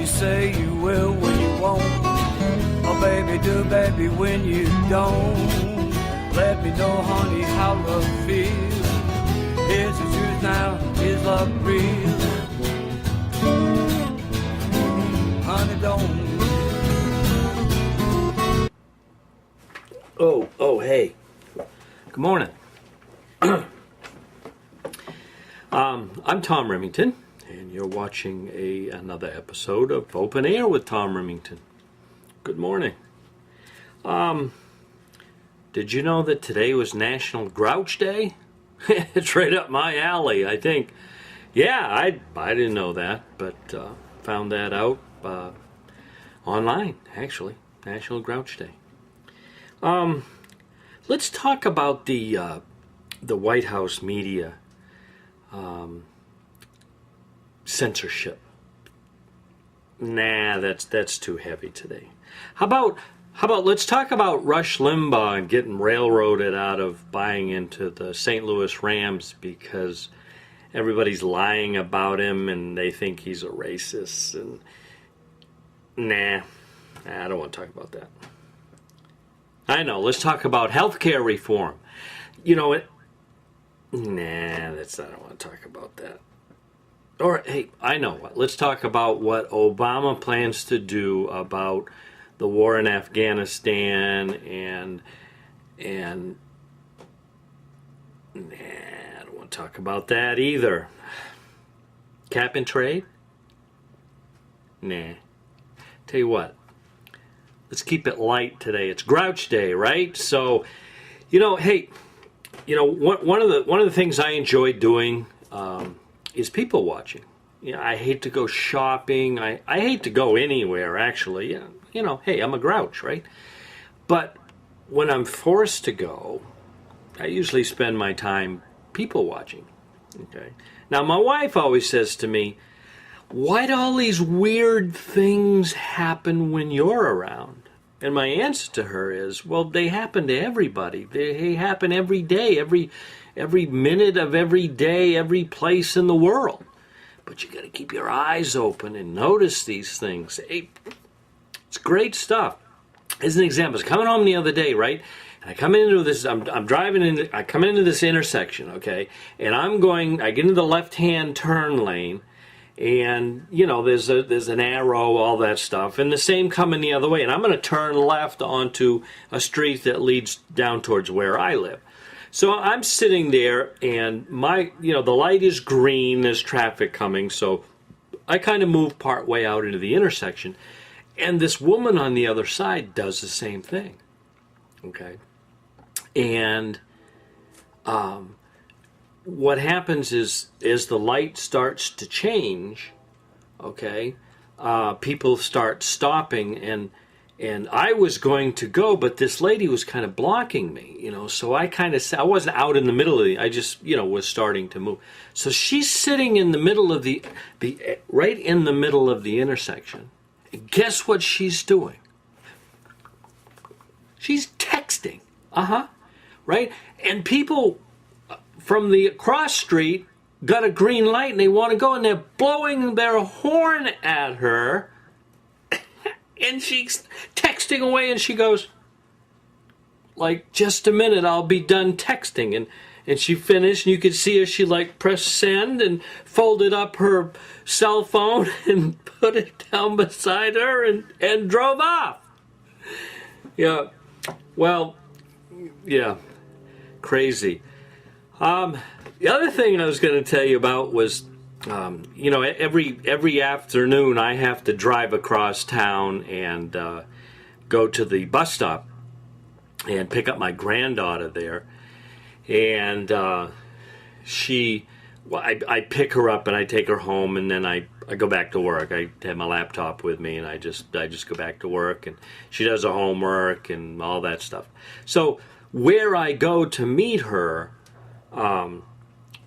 you say you will when you won't. Oh, baby, do, baby, when you don't. Let me know, honey, how love feels. Is the truth now? Is love real? Honey, don't. Oh, hey. Good morning. I'm Tom Remington, and you're watching another episode of Open Air with Tom Remington. Good morning. Did you know that today was National Grouch Day? It's right up my alley, I think. Yeah, I didn't know that, but found that out online, actually. National Grouch Day. Let's talk about the White House media censorship. Nah, that's too heavy today. How about let's talk about Rush Limbaugh and getting railroaded out of buying into the St. Louis Rams because everybody's lying about him and they think he's a racist. And nah, I don't want to talk about that. I know. Let's talk about healthcare reform. You know it. Nah, I don't want to talk about that. Or hey, I know what. Let's talk about what Obama plans to do about the war in Afghanistan and nah, I don't want to talk about that either. Cap and trade? Nah. Tell you what. Let's keep it light today. It's Grouch Day, right? So, hey, one of the things I enjoy doing is people watching. I hate to go shopping. I hate to go anywhere, actually. Hey, I'm a grouch, right? But when I'm forced to go, I usually spend my time people watching. Okay. Now, my wife always says to me, why do all these weird things happen when you're around? And my answer to her is, well, they happen to everybody. They happen every day, every minute of every day, every place in the world. But you got to keep your eyes open and notice these things. Hey, it's great stuff. As an example, I was coming home the other day, right? And I come into this, I'm driving in, I come into this intersection, okay? And I get into the left-hand turn lane. And, there's an arrow, all that stuff. And the same coming the other way. And I'm going to turn left onto a street that leads down towards where I live. So I'm sitting there and the light is green. There's traffic coming. So I kind of move part way out into the intersection. And this woman on the other side does the same thing. Okay. And, what happens is the light starts to change, okay, people start stopping, and I was going to go, but this lady was kind of blocking me, so I wasn't out in the middle of I just, was starting to move. So she's sitting in the middle of right in the middle of the intersection. And guess what she's doing? She's texting. Right? And people from the cross street got a green light and they want to go and they're blowing their horn at her and she's texting away and she goes, like, just a minute, I'll be done texting. And she finished and you could see her, she pressed send and folded up her cell phone and put it down beside her and drove off. Yeah. Well, yeah. Crazy. The other thing I was going to tell you about was, every afternoon I have to drive across town and go to the bus stop and pick up my granddaughter there. And I pick her up and I take her home, and then I go back to work. I have my laptop with me, and I just go back to work, and she does her homework and all that stuff. So where I go to meet her,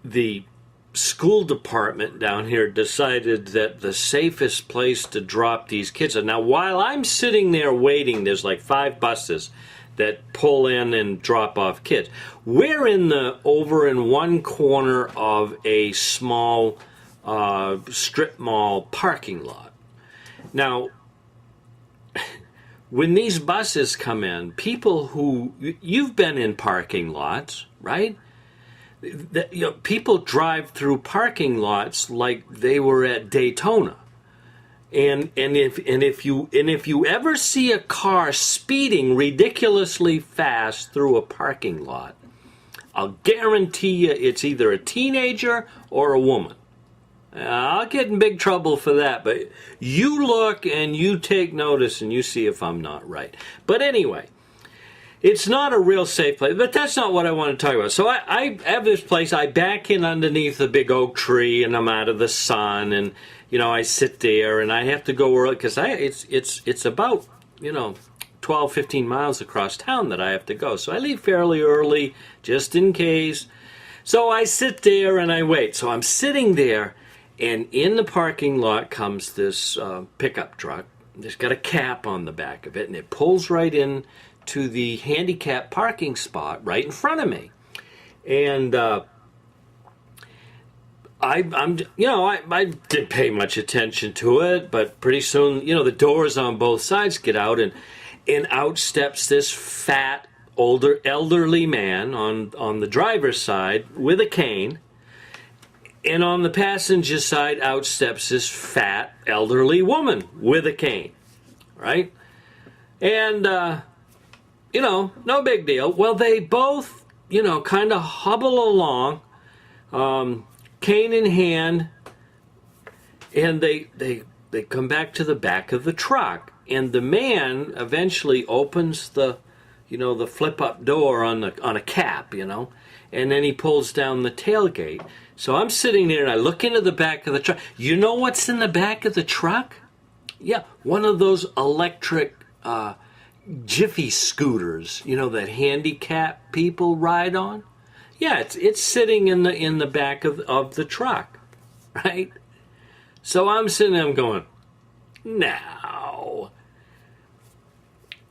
the school department down here decided that the safest place to drop these kids. Now, while I'm sitting there waiting, there's 5 buses that pull in and drop off kids. We're over in one corner of a small strip mall parking lot. Now, when these buses come in, people who, you've been in parking lots, right? People drive through parking lots like they were at Daytona. And if you ever see a car speeding ridiculously fast through a parking lot, I'll guarantee you it's either a teenager or a woman. I'll get in big trouble for that, but you look and you take notice and you see if I'm not right. But anyway, it's not a real safe place, but that's not what I want to talk about. So I have this place, I back in underneath the big oak tree and I'm out of the sun, and I sit there and I have to go early because it's about 12, 15 miles across town that I have to go. So I leave fairly early just in case. So I sit there and I wait. So I'm sitting there, and in the parking lot comes this pickup truck. It's got a cap on the back of it, and it pulls right in to the handicap parking spot right in front of me. And I didn't pay much attention to it, but pretty soon, the doors on both sides get out, and out steps this fat, elderly man on the driver's side with a cane. And on the passenger side, out steps this fat, elderly woman with a cane, right? And, no big deal. Well, they both, kind of hobble along, cane in hand, and they come back to the back of the truck. And the man eventually opens the flip-up door on a cap, and then he pulls down the tailgate. So I'm sitting there and I look into the back of the truck. You know what's in the back of the truck? Yeah, one of those electric jiffy scooters, that handicap people ride on. Yeah, it's sitting in the back of the truck, right? So I'm sitting there, I'm going, now.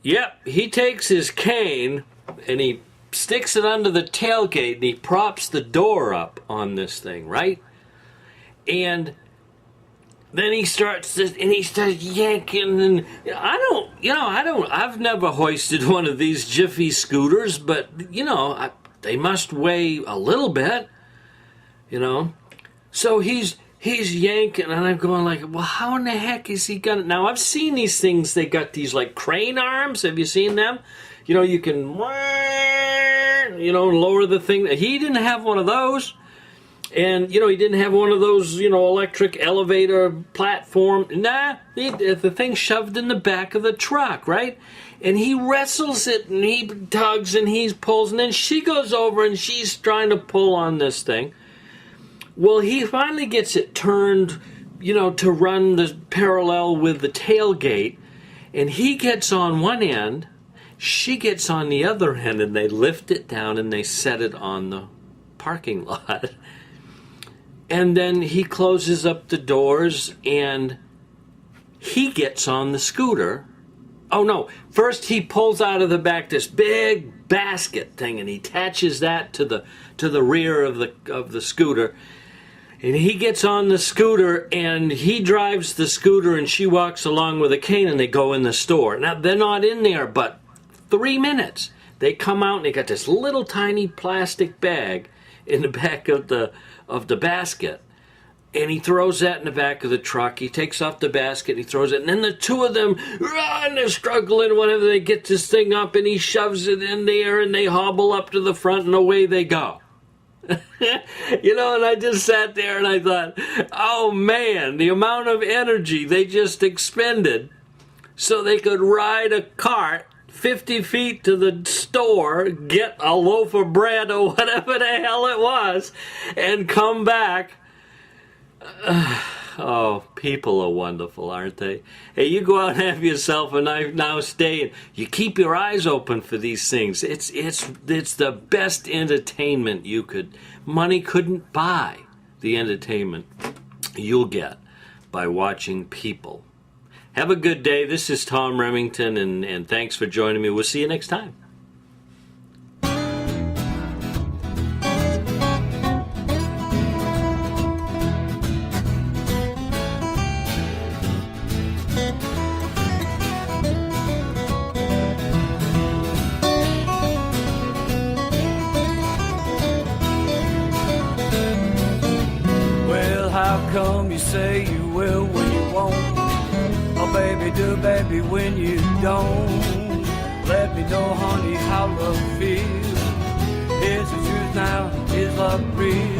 Yep, he takes his cane and he sticks it under the tailgate and he props the door up on this thing, right? And then he starts yanking, and I've never hoisted one of these jiffy scooters, but they must weigh a little bit, So he's yanking, and I'm going like, well, how in the heck is he gonna? Now I've seen these things. They got these like crane arms. Have you seen them? You can, lower the thing. He didn't have one of those. And, he didn't have one of those, electric elevator platform. Nah, the thing shoved in the back of the truck, right? And he wrestles it, and he tugs, and he pulls, and then she goes over, and she's trying to pull on this thing. Well, he finally gets it turned, to run the parallel with the tailgate, and he gets on one end, she gets on the other end, and they lift it down, and they set it on the parking lot. And then he closes up the doors, and he gets on the scooter. Oh, no. First, he pulls out of the back this big basket thing, and he attaches that to the rear of the scooter. And he gets on the scooter, and he drives the scooter, and she walks along with a cane, and they go in the store. Now, they're not in there but 3 minutes. They come out, and they got this little tiny plastic bag in the back of the basket, and he throws that in the back of the truck. He takes off the basket, and he throws it, and then the two of them run, they're struggling, whatever, they get this thing up, and he shoves it in there, and they hobble up to the front, and away they go. And I just sat there, and I thought, oh man, the amount of energy they just expended so they could ride a cart 50 feet to the store, get a loaf of bread or whatever the hell it was, and come back. Oh, people are wonderful, aren't they? Hey, you go out and have yourself a nice day, and you keep your eyes open for these things. It's the best entertainment money couldn't buy the entertainment you'll get by watching people. Have a good day. This is Tom Remington, and thanks for joining me. We'll see you next time. come you say you will when you won't? Oh baby, do baby when you don't. Let me know, honey, how love feels. Is the truth now? Is love real?